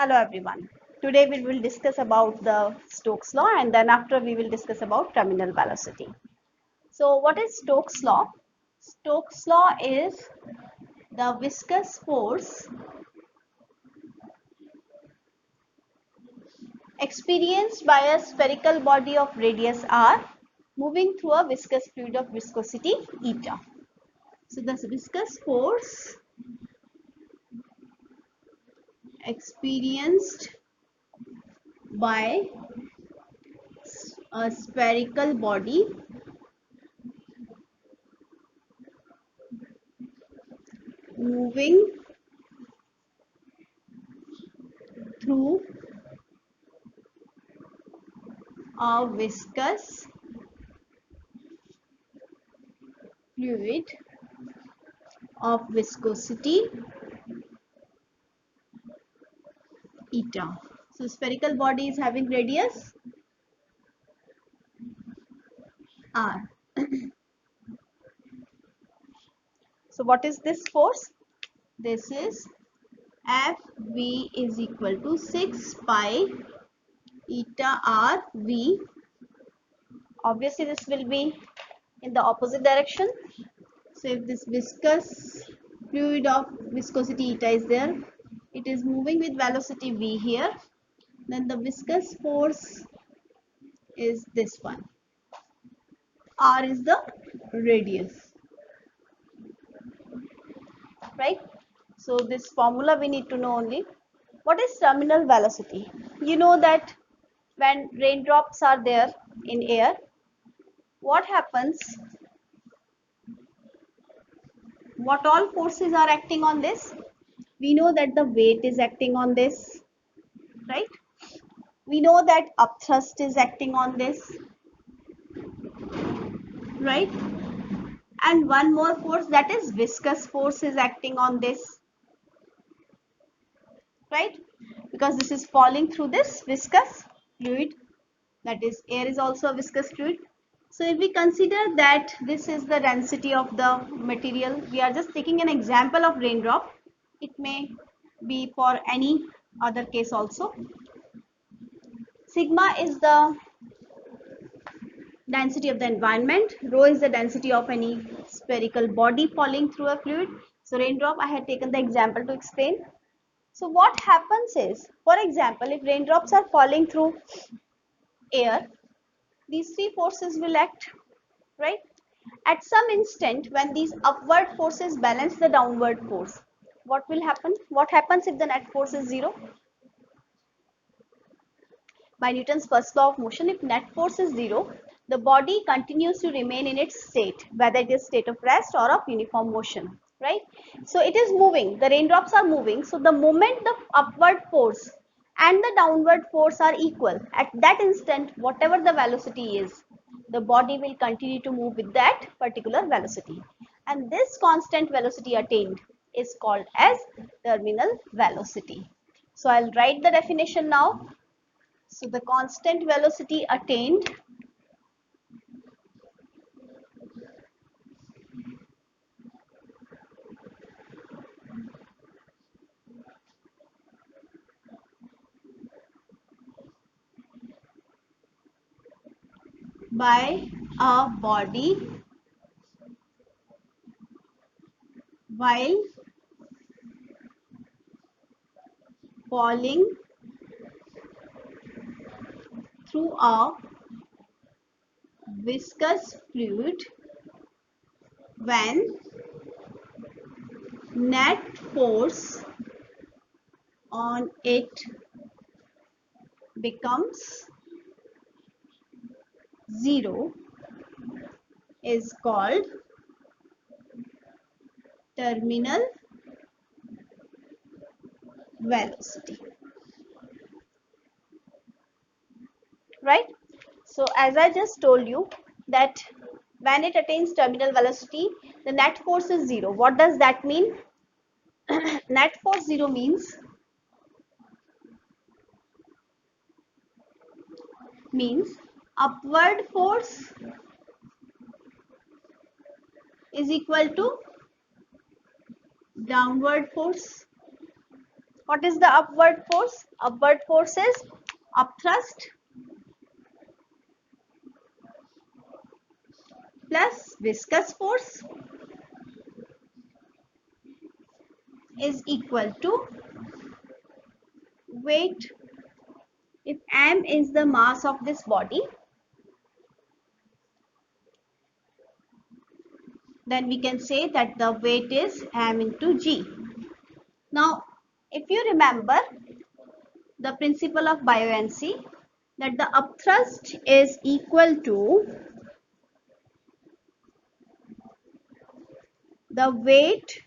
Hello everyone. Today we will discuss about the Stokes law and then after we will discuss about terminal velocity. So what is Stokes law? Stokes law is the viscous force experienced by a spherical body of radius r moving through a viscous fluid of viscosity eta. So the viscous force experienced by a spherical body moving through a viscous fluid of viscosity eta. So spherical body is having radius r. So what is this force? This is Fv is equal to 6 pi eta r v. Obviously this will be in the opposite direction. So if this viscous fluid of viscosity eta is there, it is moving with velocity v here, then the viscous force is this one. R is the radius, right? So this formula we need to know only. What is terminal velocity? You know that when raindrops are there in air, what happens? What all forces are acting on this? We know that the weight is acting on this, right? We know that upthrust is acting on this, right? And one more force, that is viscous force, is acting on this, right? Because this is falling through this viscous fluid, that is air is also a viscous fluid. So if we consider that this is the density of the material, we are just taking an example of raindrop. It may be for any other case also. Sigma is the density of the environment, rho is the density of any spherical body falling through a fluid. So raindrop, I had taken the example to explain. So what happens is, for example, if raindrops are falling through air, these three forces will act, right? At some instant when these upward forces balance the downward force, what will happen? What happens if the net force is zero? By Newton's first law of motion, if net force is zero, the body continues to remain in its state, whether it is state of rest or of uniform motion, right? So it is moving, the raindrops are moving, so the moment the upward force and the downward force are equal, at that instant, whatever the velocity is, the body will continue to move with that particular velocity. And this constant velocity attained is called as terminal velocity. So I'll write the definition now. So the constant velocity attained by a body while falling through a viscous fluid when net force on it becomes zero is called terminal velocity, right? So as I just told you that when it attains terminal velocity, the net force is zero. What does that mean? Net force zero means upward force is equal to downward force, What is the upward force? Upward force is upthrust plus viscous force is equal to weight. If m is the mass of this body, then we can say that the weight is m into g. Now, if you remember the principle of buoyancy, that the upthrust is equal to the weight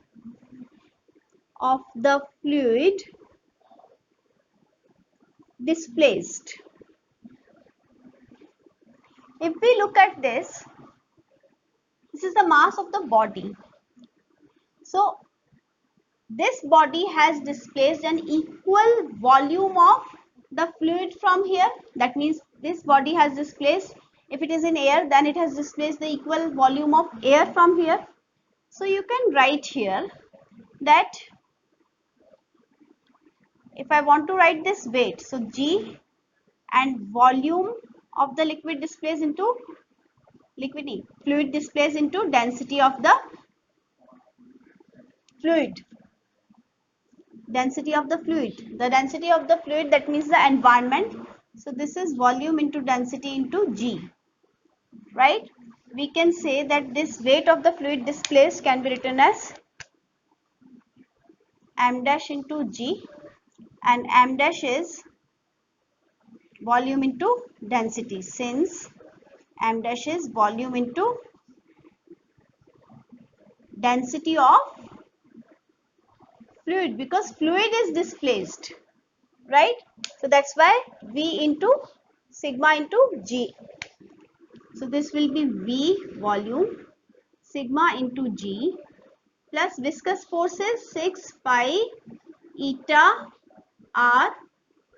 of the fluid displaced. If we look at this is the mass of the body. So this body has displaced an equal volume of the fluid from here. That means this body has displaced, if it is in air, then it has displaced the equal volume of air from here. So you can write here that if I want to write this weight, so G and volume of the liquid displaced into fluid displaced into density of the fluid. Density of the fluid. The density of the fluid, that means the environment. So this is volume into density into G, right? We can say that this weight of the fluid displaced can be written as m dash into G, and m dash is volume into density, since m dash is volume into density of fluid, because fluid is displaced, right? So that's why V into sigma into G. So this will be V volume sigma into G plus viscous force is 6 pi eta R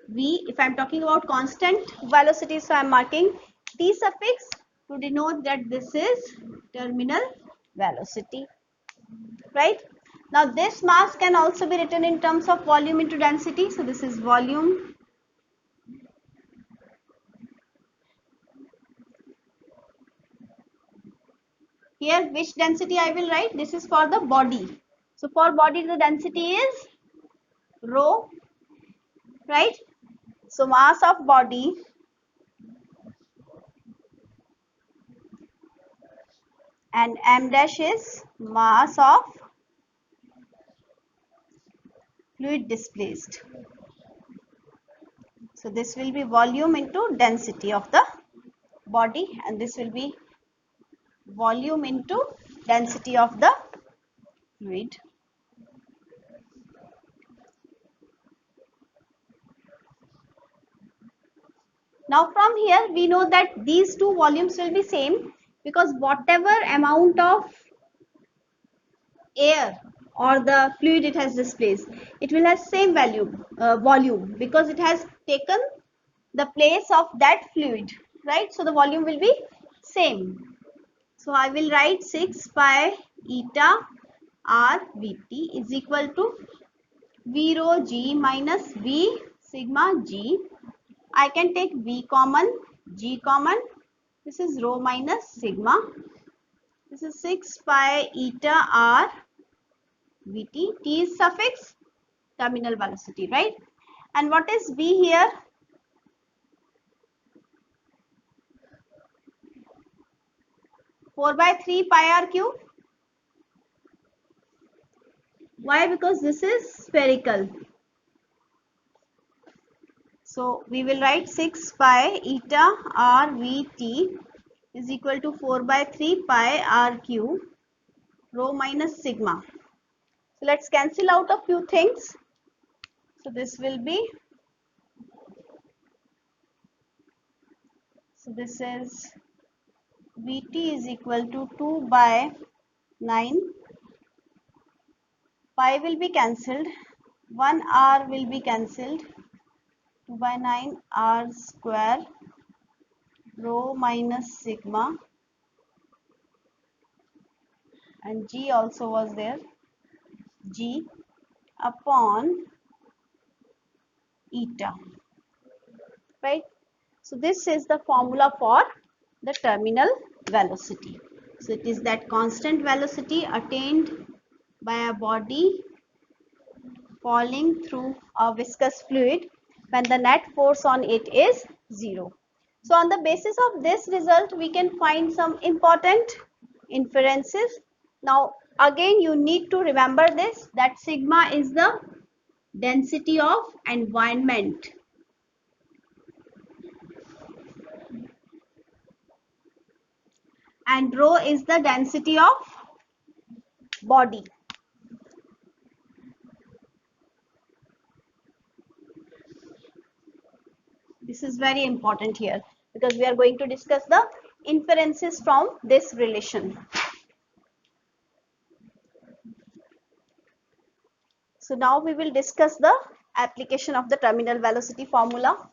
V. If I am talking about constant velocity, so I am marking T suffix to denote that this is terminal velocity, right? Now this mass can also be written in terms of volume into density. So this is volume here. Which density I will write? This is for the body. So for body the density is rho, right? So mass of body and m dash is mass of fluid displaced. So this will be volume into density of the body, and this will be volume into density of the fluid. Now from here we know that these two volumes will be same, because whatever amount of air or the fluid it has displaced, it will have same volume, because it has taken the place of that fluid, right? So the volume will be same. So I will write 6 pi eta R Vt is equal to V rho G minus V sigma G. I can take V common, G common. This is rho minus sigma. This is 6 pi eta R Vt. T is suffix, terminal velocity, right? And what is V here? 4 by 3 pi R cube. Why? Because this is spherical. So we will write 6 pi eta R Vt is equal to 4 by 3 pi R cube rho minus sigma. So let's cancel out a few things. So this will be, so this is Vt is equal to 2 by 9. Pi will be cancelled. 1 R will be cancelled. 2 by 9 R square rho minus sigma, and G also was there, G upon eta, right? So this is the formula for the terminal velocity. So it is that constant velocity attained by a body falling through a viscous fluid when the net force on it is 0. So on the basis of this result, we can find some important inferences. Now again, you need to remember this, that sigma is the density of environment and rho is the density of body. This is very important here because we are going to discuss the inferences from this relation. So now we will discuss the application of the terminal velocity formula.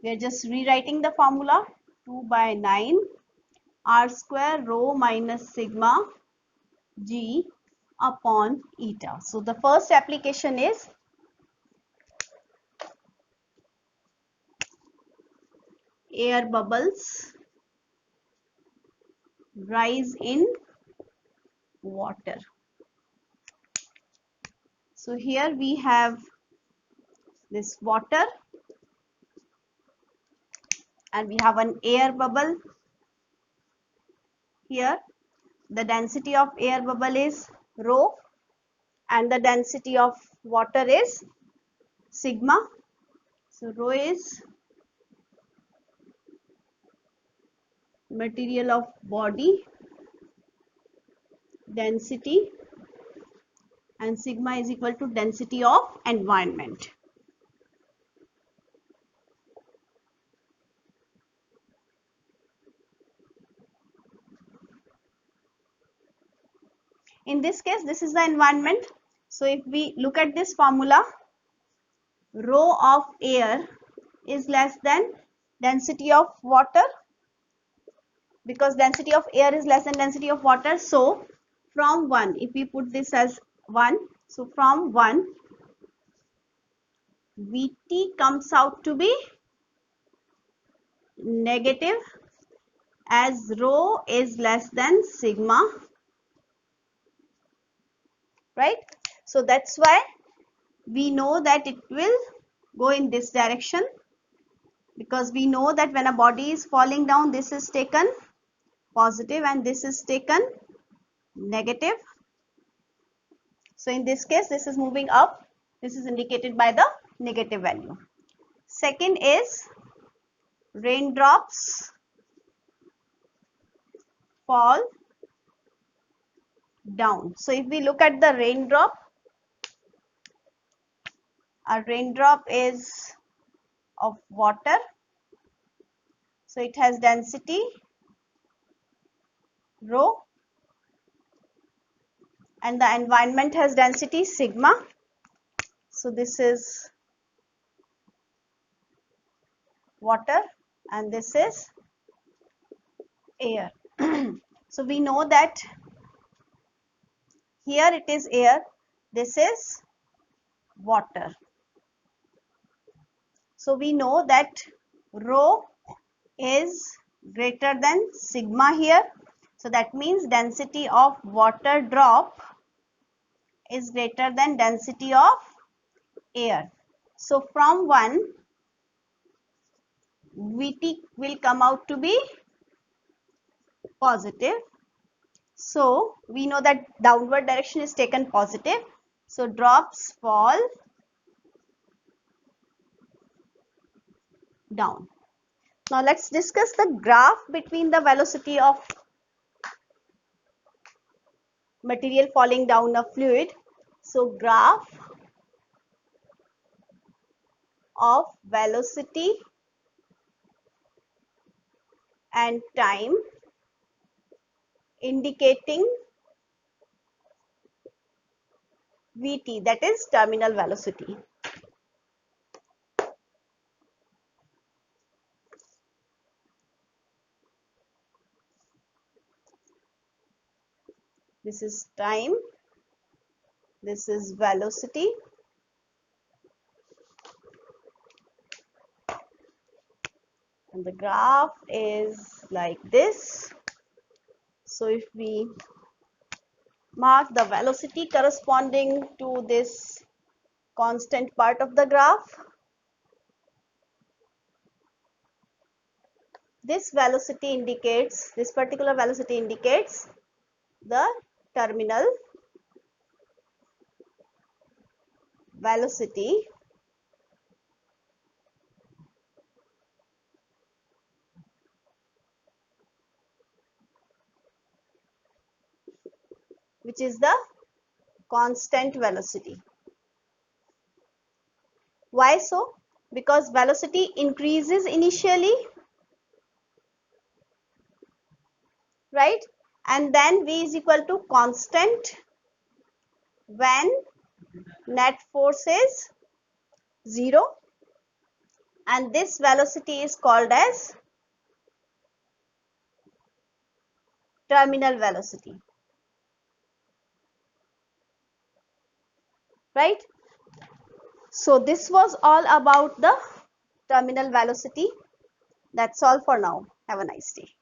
We are just rewriting the formula. 2 by 9 r square rho minus sigma g upon eta. So the first application is air bubbles rise in water. So here we have this water and we have an air bubble here. The density of air bubble is rho and the density of water is sigma. So rho is material of body density and sigma is equal to density of environment. In this case, this is the environment. So if we look at this formula, rho of air is less than density of water because density of air is less than density of water. So from 1, if we put this as 1, so from 1, Vt comes out to be negative as rho is less than sigma, right? So that's why we know that it will go in this direction because we know that when a body is falling down, this is taken positive and this is taken negative. So in this case, this is moving up. This is indicated by the negative value. Second is raindrops fall down. So if we look at the raindrop, a raindrop is of water. So it has density rho and the environment has density sigma. So this is water and this is air. So we know that here it is air, this is water. So we know that rho is greater than sigma here. So that means density of water drop is greater than density of air. So from 1, Vt will come out to be positive. So we know that downward direction is taken positive. So drops fall down. Now let's discuss the graph between the velocity of material falling down a fluid. So graph of velocity and time indicating Vt, that is terminal velocity. This is time, this is velocity, and the graph is like this. So if we mark the velocity corresponding to this constant part of the graph, this particular velocity indicates the terminal velocity, which is the constant velocity. Why so? Because velocity increases initially, right? And then V is equal to constant when net force is 0, and this velocity is called as terminal velocity, right? So this was all about the terminal velocity. That's all for now. Have a nice day.